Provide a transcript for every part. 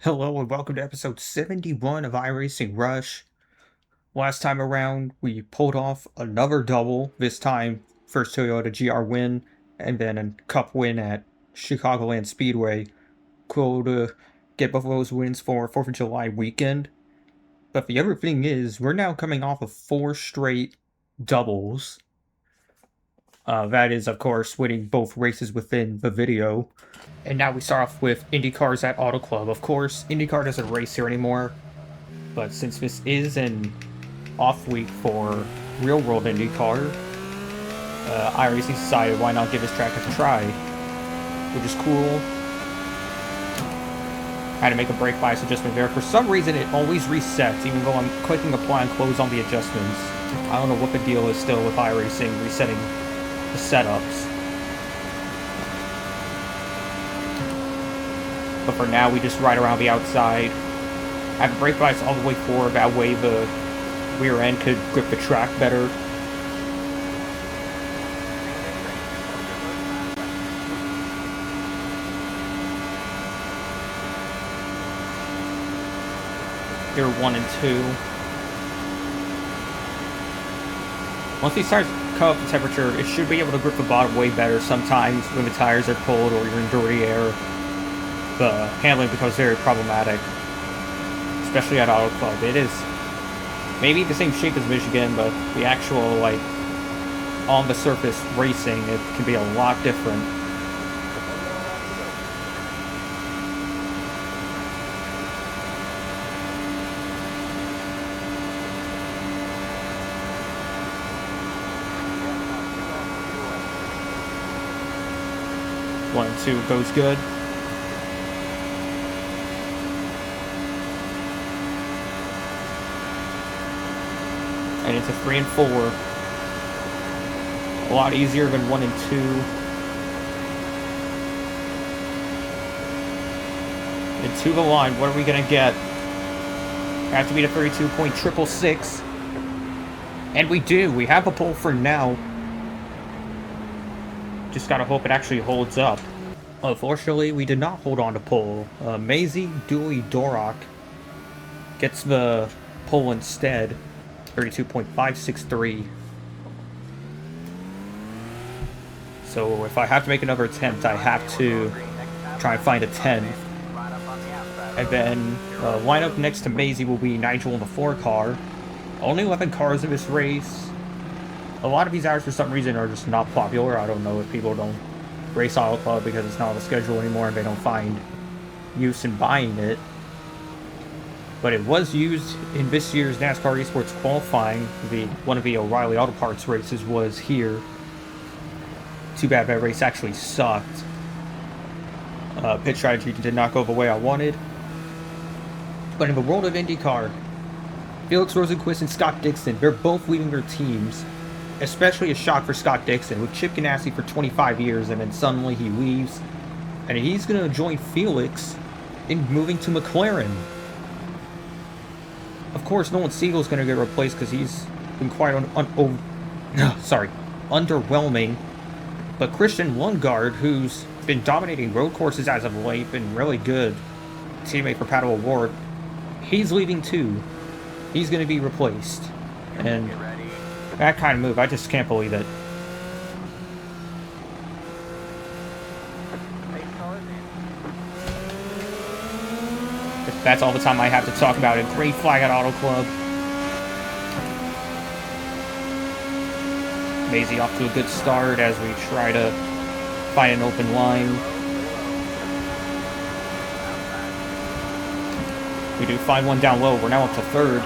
Hello and welcome to episode 71 of iRacing Rush. Last time around, we pulled off another double, this time first Toyota GR win, and then a cup win at Chicagoland Speedway. Cool to get both of those wins for 4th of July weekend. But the other thing is, we're now coming off of 4 straight doubles. That is, of course, winning both races within the video. And now we start off with Indycars at Auto Club. Of course, Indycar doesn't race here anymore, but since this is an off week for real-world Indycar, iRacing decided why not give this track a try, which is cool. Had to make a brake bias adjustment there. For some reason, it always resets, even though I'm clicking apply and close on the adjustments. I don't know what the deal is still with iRacing resetting the setups. But for now, we just ride around the outside. Have brake bias all the way forward, that way the rear end could grip the track better. Gear 1 and 2. Once these tires come up to temperature, it should be able to grip the bottom way better. Sometimes when the tires are cold or you're in dirty air, the handling becomes very problematic, especially at Auto Club. It is maybe the same shape as Michigan, but the actual, like, on the surface racing, it can be a lot different. One and 2 goes good. And into 3 and 4. A lot easier than 1 and 2. Into the line, what are we gonna get? Have to beat a 32.666. And we do. We have a pole for now. Just gotta hope it actually holds up. Unfortunately, we did not hold on to pole. Maisie Dooley Dorok gets the pole instead. 32.563. So if I have to make another attempt, I have to try and find a 10. And then lineup next to Maisie will be Nigel in the 4 car. Only 11 cars in this race. A lot of these hours for some reason are just not popular. I don't know if people don't race Auto Club because it's not on the schedule anymore and they don't find use in buying it. But it was used in this year's NASCAR Esports qualifying. One of the O'Reilly Auto Parts races was here. Too bad that race actually sucked. Pit strategy did not go the way I wanted. But in the world of IndyCar, Felix Rosenquist and Scott Dixon, they're both leading their teams. Especially a shock for Scott Dixon, with Chip Ganassi for 25 years, and then suddenly he leaves. And he's going to join Felix in moving to McLaren. Of course, Nolan Siegel's going to get replaced because he's been quite underwhelming. But Christian Lundgaard, who's been dominating road courses as of late, been really good teammate for Pato O'Rourke, he's leaving too. He's going to be replaced. And that kind of move, I just can't believe it. That's all the time I have to talk about it. Great flag at Auto Club. Maisie off to a good start as we try to find an open line. We do find one down low. We're now up to 3rd.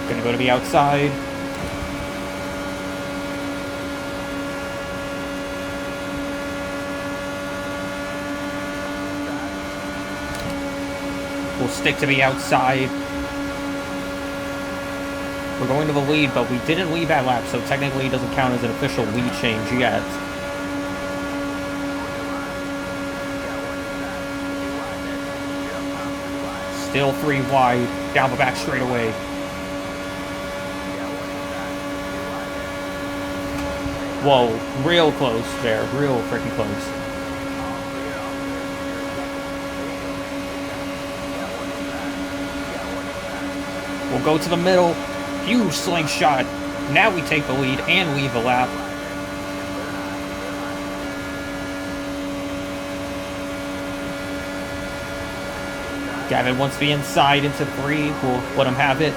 Gonna go to the outside. We'll stick to the outside. We're going to the lead, but we didn't lead that lap, so technically it doesn't count as an official lead change yet. Still 3 wide, down the back straightaway. Whoa, real close there. Real freaking close. We'll go to the middle. Huge slingshot. Now we take the lead and leave a lap. Gavin wants to be inside into 3. We'll let him have it.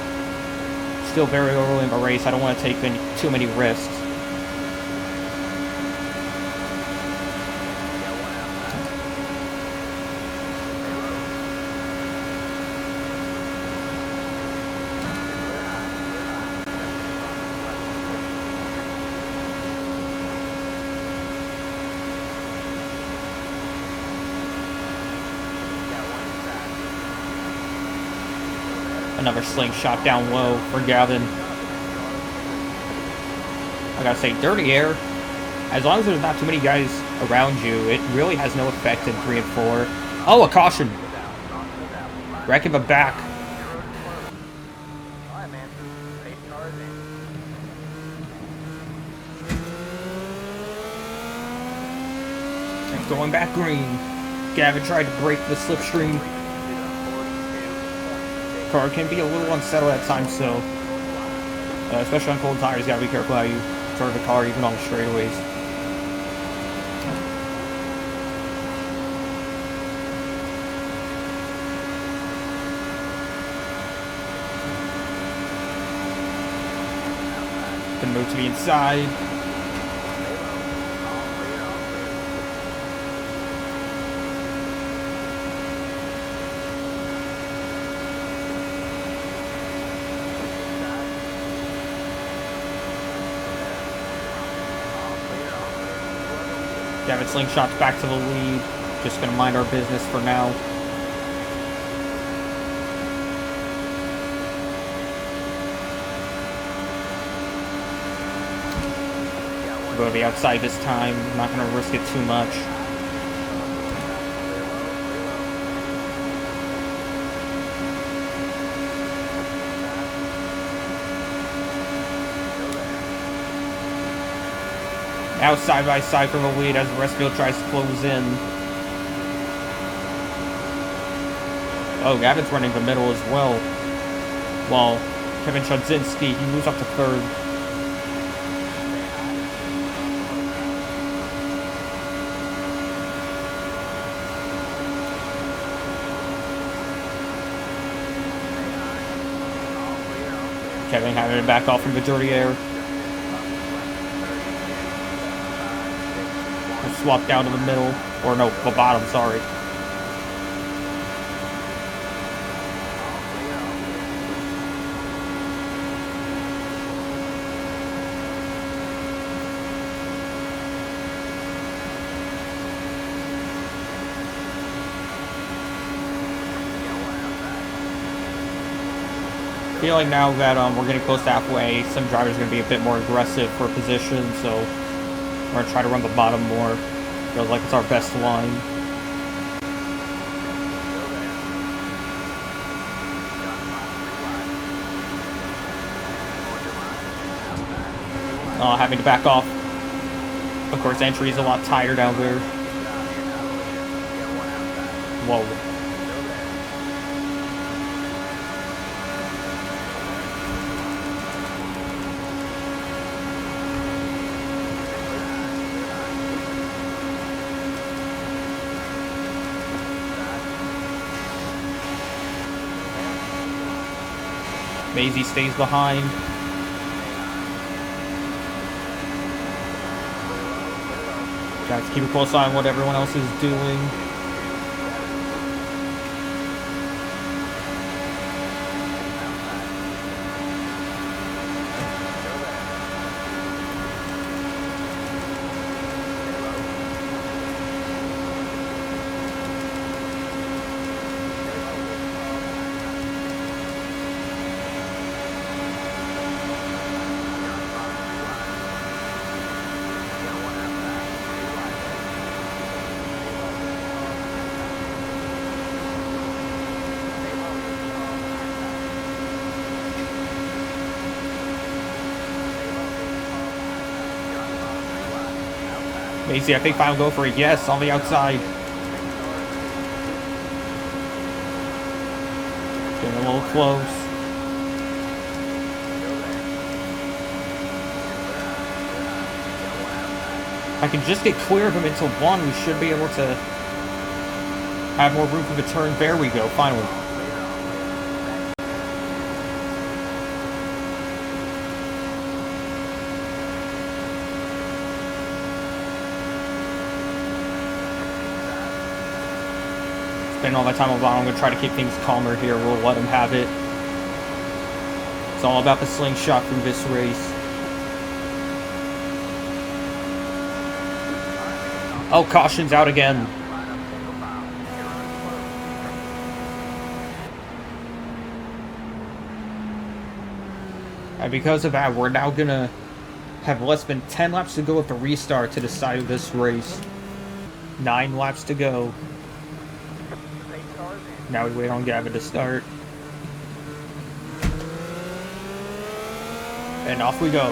Still very early in the race. I don't want to take too many risks. Another slingshot down low for Gavin. I gotta say, dirty air, as long as there's not too many guys around you, it really has no effect in 3 and 4. Oh, a caution! Wrecking the back. And going back green. Gavin tried to break the slipstream. Car can be a little unsettled at times, so especially on cold tires, you gotta be careful how you turn the car, even on the straightaways. Can move to the inside. Gavin slingshots back to the lead. Just gonna mind our business for now. We're gonna be outside this time. I'm not gonna risk it too much. Now side by side from the lead as the rest field tries to close in. Oh, Gavin's running the middle as well. While Kevin Chudzinski, he moves up to 3rd. Kevin having to back off from the dirty air. Swap down to the middle, or no, the bottom, sorry. Feeling now that we're getting close to halfway, some drivers are going to be a bit more aggressive for position, so we're going to try to run the bottom more. Feels like it's our best line. Having to back off. Of course, entry is a lot tighter down there. Whoa. Maisie stays behind. Got to keep a close eye on what everyone else is doing. Macy, I think final go for a yes on the outside. Getting a little close. I can just get clear of him into one. We should be able to have more room for the turn. There we go, finally. Spending all my time on bottom. I'm going to try to keep things calmer here. We'll let him have it. It's all about the slingshot from this race. Oh, caution's out again. And because of that, we're now going to have less than 10 laps to go at the restart to decide this race. 9 laps to go. Now we wait on Gavin to start. And off we go.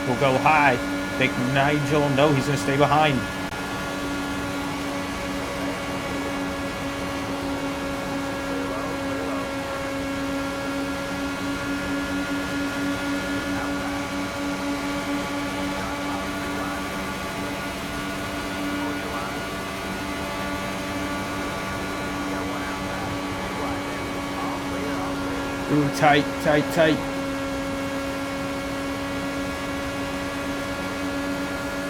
We'll go high. Think Nigel, no, he's going to stay behind. Ooh, tight, tight, tight.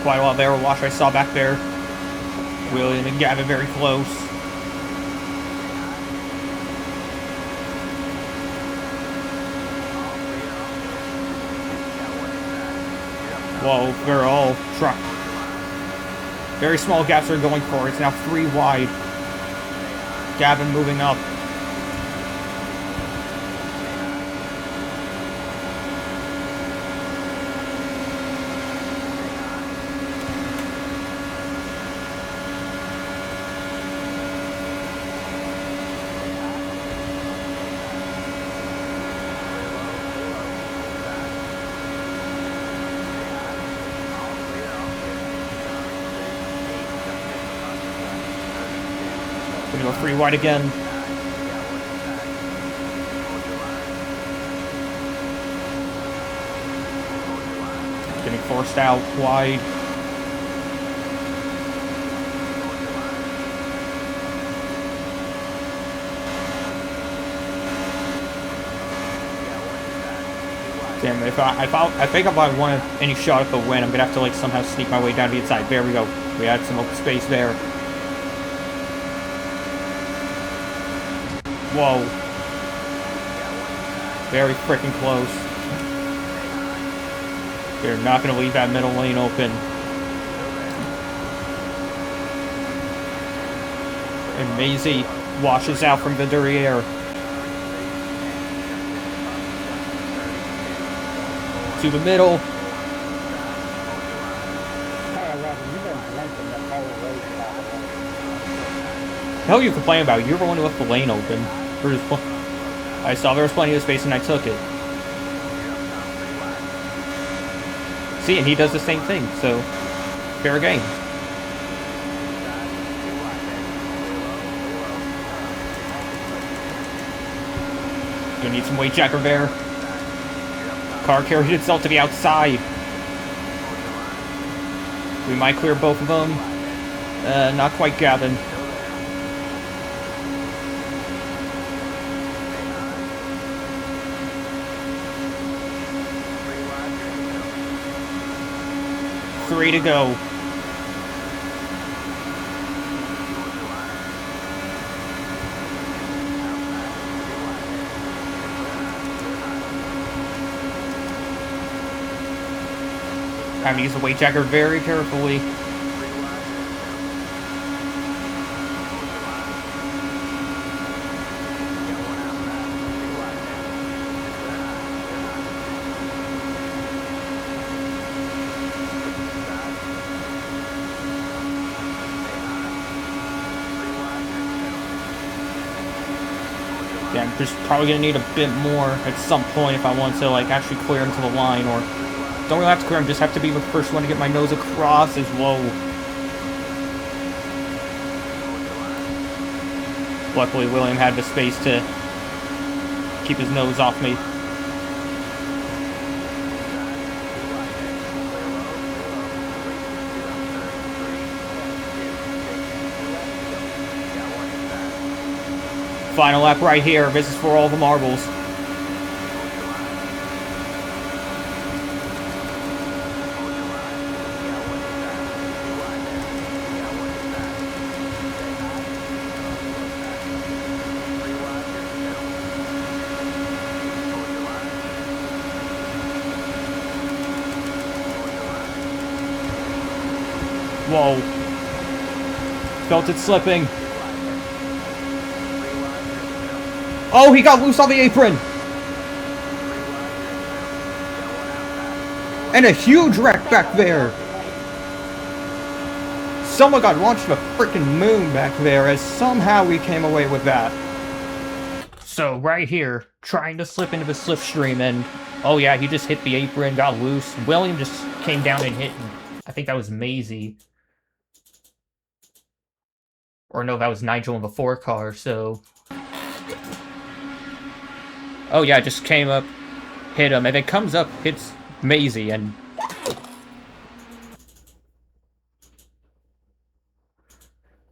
Quite a lot there. Watch, I saw back there. William and Gavin very close. Whoa, they're all truck. Very small gaps are going for it. It's now 3 wide. Gavin moving up. Gonna go 3 wide again. Getting forced out wide. Damn, I think if I want any shot at the win, I'm gonna have to like somehow sneak my way down to the inside. There we go. We had some open space there. Whoa. Very freaking close. They're not going to leave that middle lane open. And Maisie washes out from the derriere. To the middle. The hell you complain about? You were the one who left the lane open. I saw there was plenty of space and I took it. See, and he does the same thing, so fair game. Gonna need some weight jacker there. Car carried itself to the outside. We might clear both of them. Not quite Gavin. Three to go. Having to use the weight jacker very carefully. I'm just probably gonna need a bit more at some point if I want to like actually clear him to the line, or don't really have to clear him, just have to be the first one to get my nose across as low. Luckily, William had the space to keep his nose off me. Final lap right here. This is for all the marbles. Whoa. Felt it slipping. Oh, he got loose on the apron! And a huge wreck back there! Someone got launched to the freaking moon back there, as somehow we came away with that. So, right here, trying to slip into the slipstream, and oh yeah, he just hit the apron, got loose. William just came down and hit, I think that was Maisie. Or no, that was Nigel in the 4 car, so... Oh yeah, just came up, hit him, and then comes up, hits Maisie, and...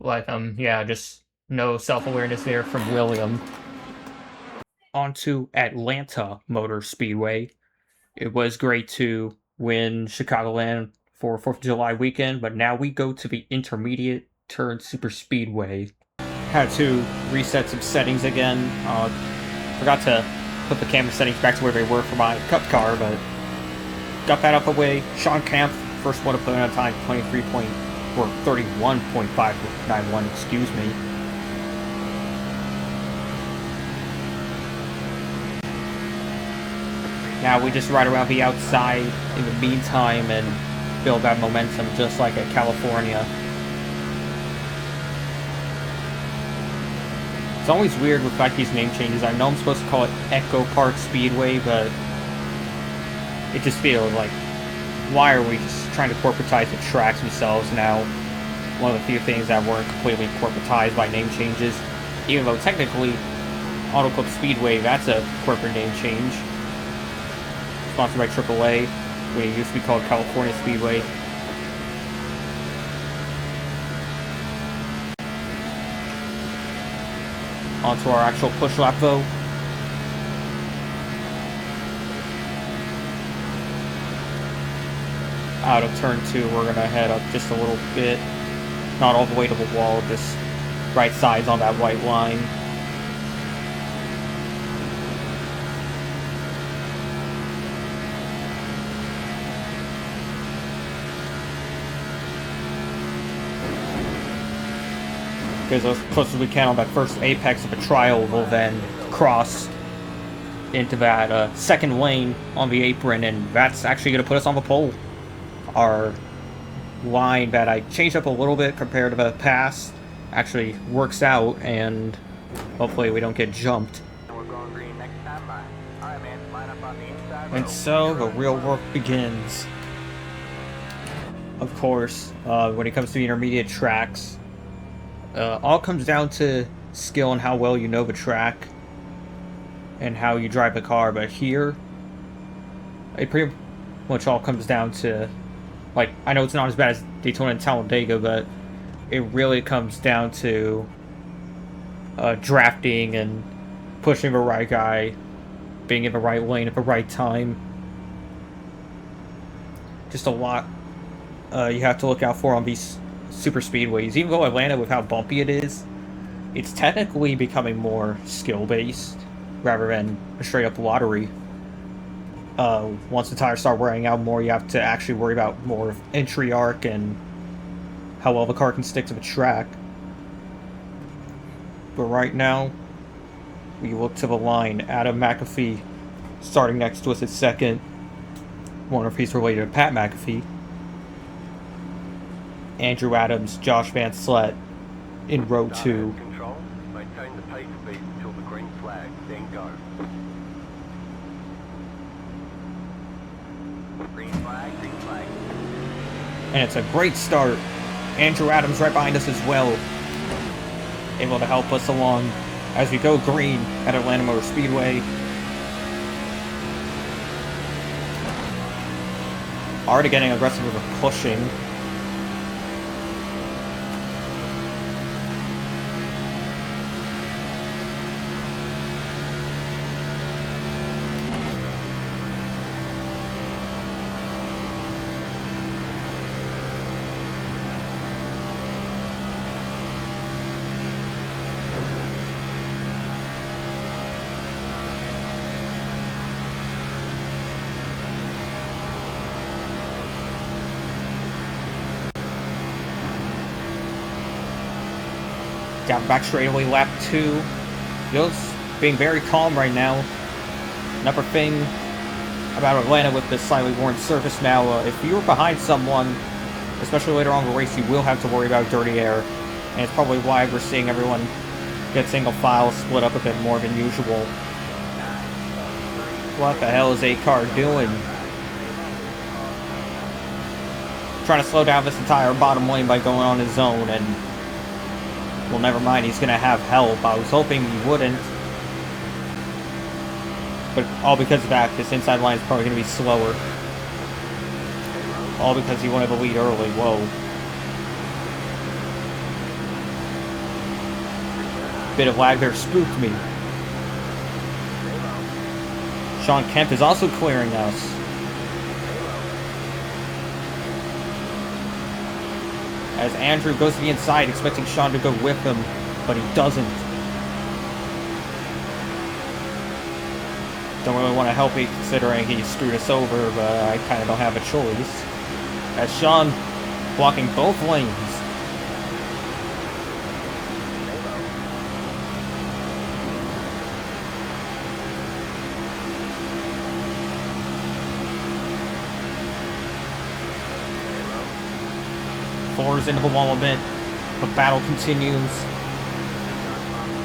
Like, yeah, just no self-awareness there from William. On to Atlanta Motor Speedway. It was great to win Chicagoland for 4th of July weekend, but now we go to the Intermediate Turn Super Speedway. Had to reset some settings again. Forgot to put the camera settings back to where they were for my Cup car, but got that up away. Sean Camp, first one to put in on time, 31.591, excuse me. Now we just ride around the outside in the meantime and build that momentum just like at California. It's always weird with like these name changes. I know I'm supposed to call it Echo Park Speedway, but it just feels like, why are we just trying to corporatize the tracks themselves now? One of the few things that weren't completely corporatized by name changes. Even though technically, Auto Club Speedway, that's a corporate name change. Sponsored by AAA, when it used to be called California Speedway. Onto our actual push lap though. Out of turn 2, we're gonna head up just a little bit. Not all the way to the wall, just right sides on that white line. Because as close as we can on that first apex of a trial, we'll then cross into that second lane on the apron, and that's actually going to put us on the pole. Our line that I changed up a little bit compared to the past actually works out, and hopefully we don't get jumped. And so the real work begins. Of course, when it comes to the intermediate tracks, all comes down to skill and how well you know the track and how you drive the car, but here it pretty much all comes down to, like, I know it's not as bad as Daytona and Talladega, but it really comes down to drafting and pushing the right guy, being in the right lane at the right time. Just a lot you have to look out for on these super speedways. Even though Atlanta, with how bumpy it is, it's technically becoming more skill-based rather than a straight-up lottery. Once the tires start wearing out more, you have to actually worry about more entry arc and how well the car can stick to the track. But right now, we look to the line. Adam McAfee starting next to us at second. Wonder if he's related to Pat McAfee. Andrew Adams, Josh Van Slet in row 2. Control. Maintain the pace speed until the green flag. And it's a great start. Andrew Adams right behind us as well, able to help us along as we go green at Atlanta Motor Speedway. Already getting aggressive with the pushing. Down back straightaway, lap 2. Feels being very calm right now. Another thing about Atlanta with this slightly worn surface now, if you're behind someone, especially later on in the race, you will have to worry about dirty air. And it's probably why we're seeing everyone get single file, split up a bit more than usual. What the hell is A-Car doing? Trying to slow down this entire bottom lane by going on his own, and well, never mind, he's gonna have help. I was hoping he wouldn't. But all because of that, this inside line is probably gonna be slower. All because he wanted the lead early. Whoa. Bit of lag there spooked me. Sean Kemp is also clearing us. As Andrew goes to the inside, expecting Sean to go with him, but he doesn't. Don't really want to help me considering he screwed us over, but I kind of don't have a choice. As Sean blocking both lanes. Floors into the wall a bit. The battle continues.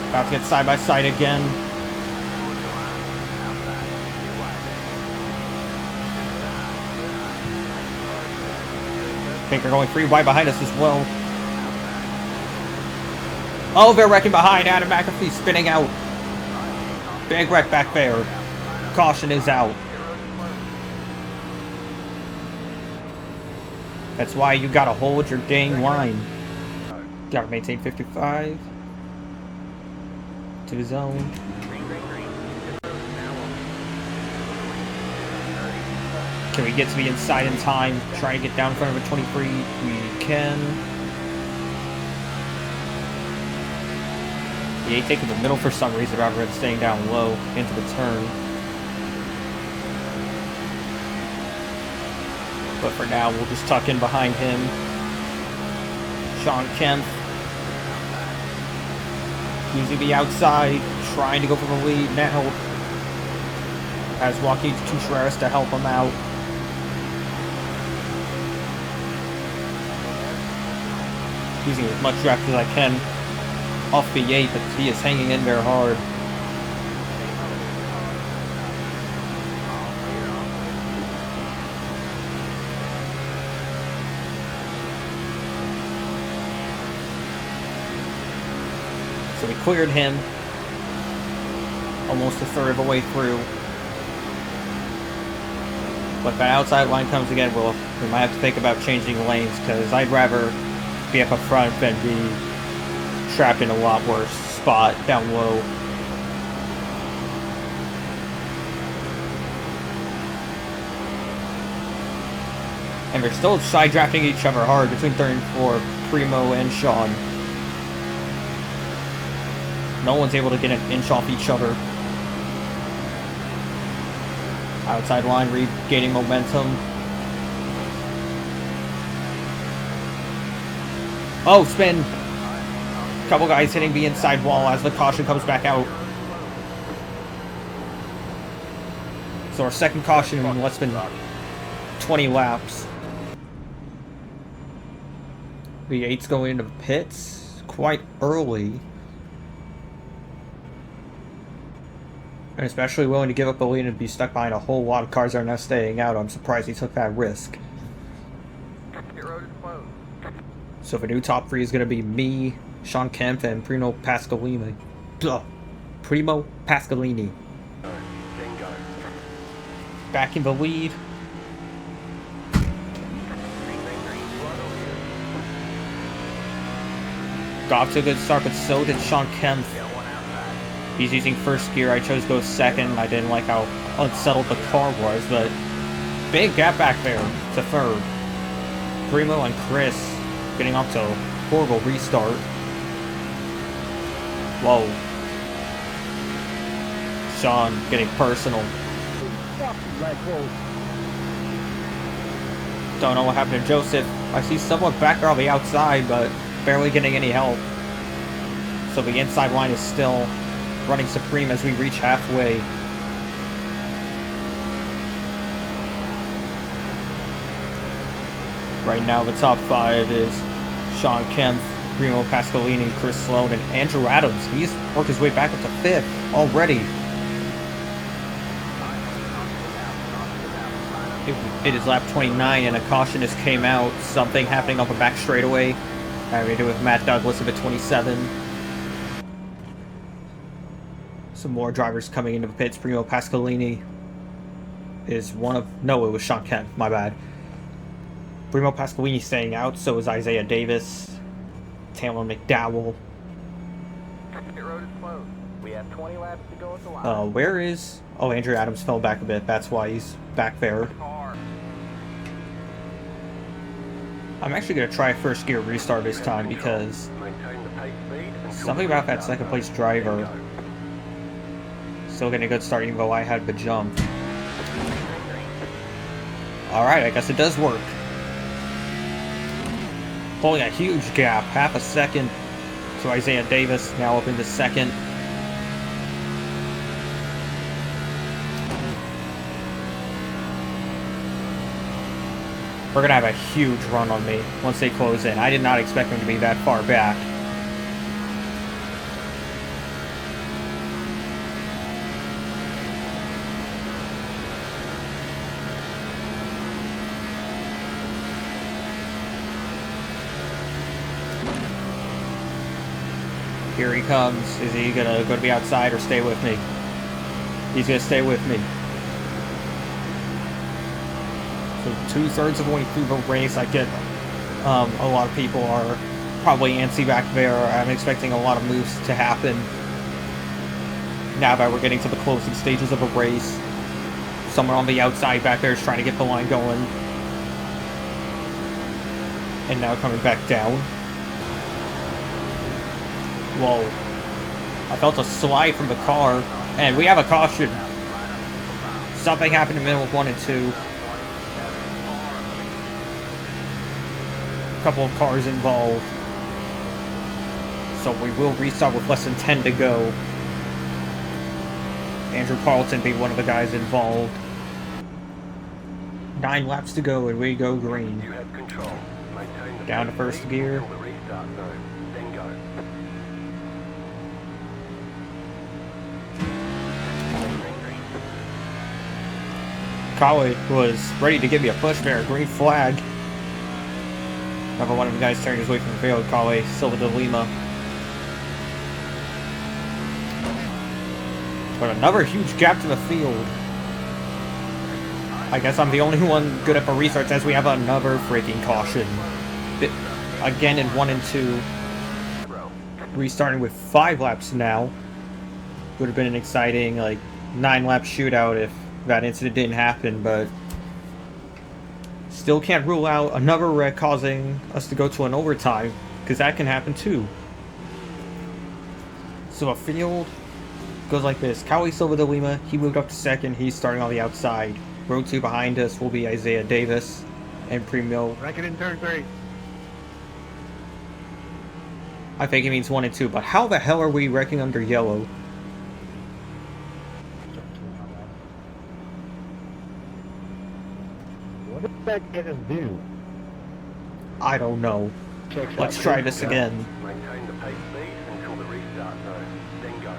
About to get side by side again. I think they're going 3 wide behind us as well. Oh, they're wrecking behind. Adam McAfee spinning out. Big wreck back there. Caution is out. That's why you gotta hold your dang line. Gotta maintain 55. To the zone. Can we get to the inside in time? Try and get down in front of a 23. We can. The 8 taking the middle for some reason rather than staying down low into the turn. But for now, we'll just tuck in behind him. Sean Kemp using the outside, trying to go for the lead now. As Joaquin Contreras to help him out. Using as much draft as I can off the 8, but he is hanging in there hard. So we cleared him almost a third of the way through. But if that outside line comes again, we might have to think about changing lanes, because I'd rather be up front than be trapped in a lot worse spot down low. And they're still side drafting each other hard between 3 and 4, Primo and Sean. No one's able to get an inch off each other. Outside line regaining momentum. Oh, spin! Couple guys hitting the inside wall as the caution comes back out. So our second caution in less than 20 laps. The 8's going into pits quite early. And especially willing to give up a lead and be stuck behind a whole lot of cars that are now staying out. I'm surprised he took that risk. So the new top 3 is going to be me, Sean Kemp, and Primo Pascalini. Back in the lead. Got off to a good start, but so did Sean Kemp. He's using first gear. I chose to go second. I didn't like how unsettled the car was, but big gap back there to third. Primo and Chris getting off to a horrible restart. Whoa. Sean getting personal. Don't know what happened to Joseph. I see someone back there on the outside, but barely getting any help. So the inside line is still running supreme as we reach halfway. Right now, the top 5 is Sean Kemp, Primo Pascalini, Chris Sloan, and Andrew Adams. He's worked his way back up to 5th already. It is lap 29, and a caution just came out. Something happening on the back straightaway. Having to do with Matt Douglas at 27. Some more drivers coming into the pits. Primo Pascalini is one of... No, it was Sean Kemp. My bad. Primo Pascalini staying out. So is Isaiah Davis. Taylor McDowell. We have 20 laps to go at the line. Where is... Oh, Andrew Adams fell back a bit. That's why he's back there. I'm actually going to try first gear restart this time because something about that second place driver still getting a good start even though I had the jump. Alright, I guess it does work. Pulling a huge gap, half a second to Isaiah Davis, now up into second. We're going to have a huge run on me once they close in. I did not expect them to be that far back. Here he comes. Is he going to go to the outside or stay with me? He's going to stay with me. So 2/3 of the way through the race, I get a lot of people are probably antsy back there. I'm expecting a lot of moves to happen now that we're getting to the closing stages of a race. Someone on the outside back there is trying to get the line going. And now coming back down. Whoa. I felt a slide from the car. And we have a caution. Something happened in the middle of 1 and 2. Couple of cars involved, so we will restart with less than 10 to go. Andrew Carlton being one of the guys involved. 9 laps to go and we go green. Down to first gear. Kawhi was ready to give me a push there, green flag. Another one of the guys turning his way from the field, Kawhi Silva de Lima. But another huge gap to the field. I guess I'm the only one good at the restarts as we have another freaking caution. Again in 1 and 2. Restarting with 5 laps now. Would have been an exciting 9-lap shootout if that incident didn't happen, but still can't rule out another wreck causing us to go to an overtime, because that can happen too. So a field goes like this. Kawhi Silva de Lima, he moved up to second. He's starting on the outside. Row 2 behind us will be Isaiah Davis and Primo. Record in turn 3. I think he means 1 and 2, but how the hell are we wrecking under yellow? What did that get us do? I don't know. Let's try this again. Maintain the pace speed until the restart zone, then go.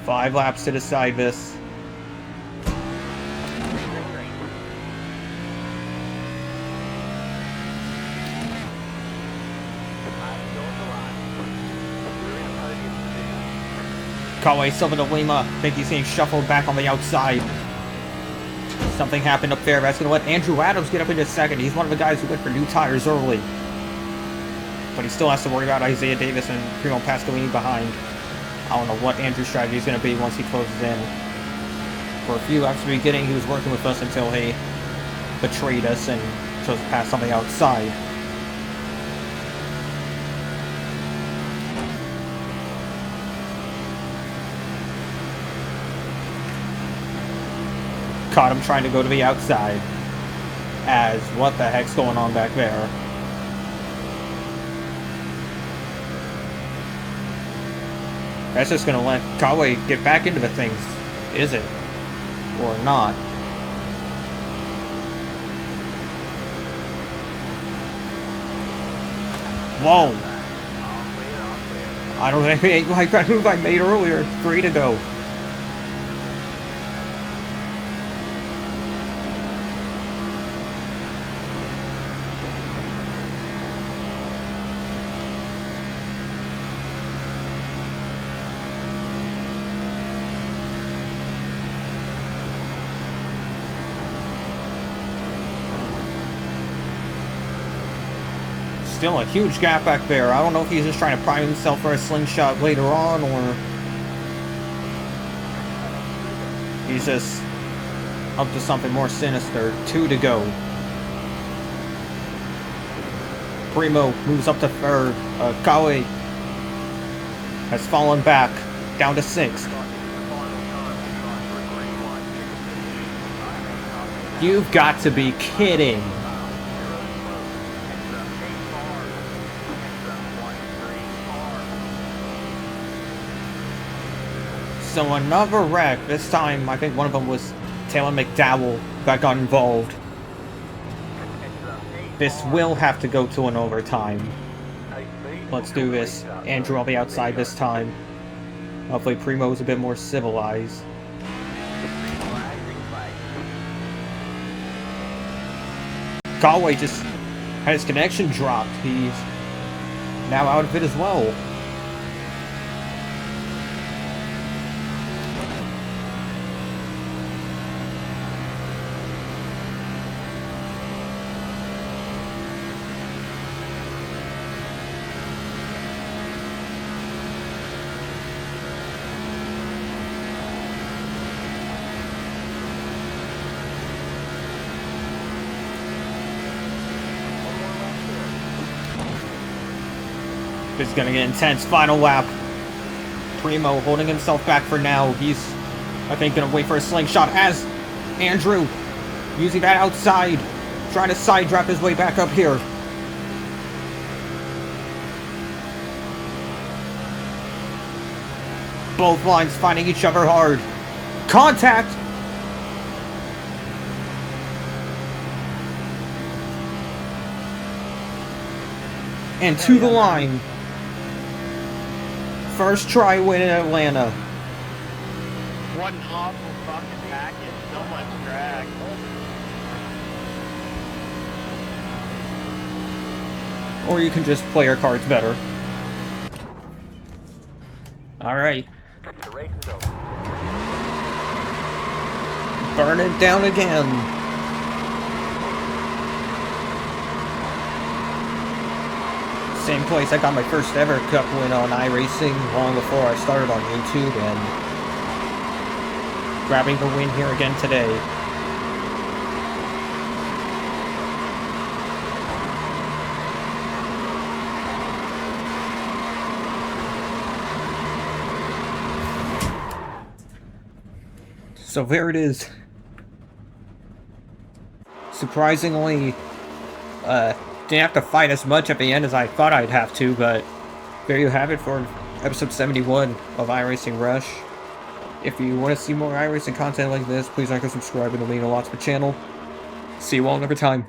5 laps to decide this. Conway Silva to Lima. I think he's getting shuffled back on the outside. Something happened up there. That's going to let Andrew Adams get up into second. He's one of the guys who went for new tires early. But he still has to worry about Isaiah Davis and Primo Pasqualini behind. I don't know what Andrew's strategy is going to be once he closes in. For a few laps at the beginning, he was working with us until he betrayed us and chose to pass on the outside. Caught him trying to go to the outside. As what the heck's going on back there? That's just gonna let Conway get back into the things, is it? Or not? Whoa! I don't think like that move I made earlier. 3 to go. Still a huge gap back there. I don't know if he's just trying to prime himself for a slingshot later on, or he's just up to something more sinister. 2 to go. Primo moves up to third. Kawe has fallen back, down to 6th. You've got to be kidding. So another wreck. This time, I think one of them was Taylor McDowell that got involved. This will have to go to an overtime. Let's do this. Andrew on the outside this time. Hopefully Primo's a bit more civilized. Galway just had his connection dropped. He's now out of it as well. This is going to get intense. Final lap. Primo holding himself back for now. He's, I think, going to wait for a slingshot as Andrew using that outside, trying to side drop his way back up here. Both lines finding each other hard. Contact! And to the line. First try win in Atlanta. What an awful fucking package. So much drag. Or you can just play your cards better. Alright. Burn it down again. Same place I got my first ever Cup win on iRacing long before I started on YouTube, and grabbing the win here again today. So there it is. Surprisingly, didn't have to fight as much at the end as I thought I'd have to, but there you have it for episode 71 of iRacing Rush. If you want to see more iRacing content like this, please like and subscribe, and it'll mean a lot to the channel. See you all another time.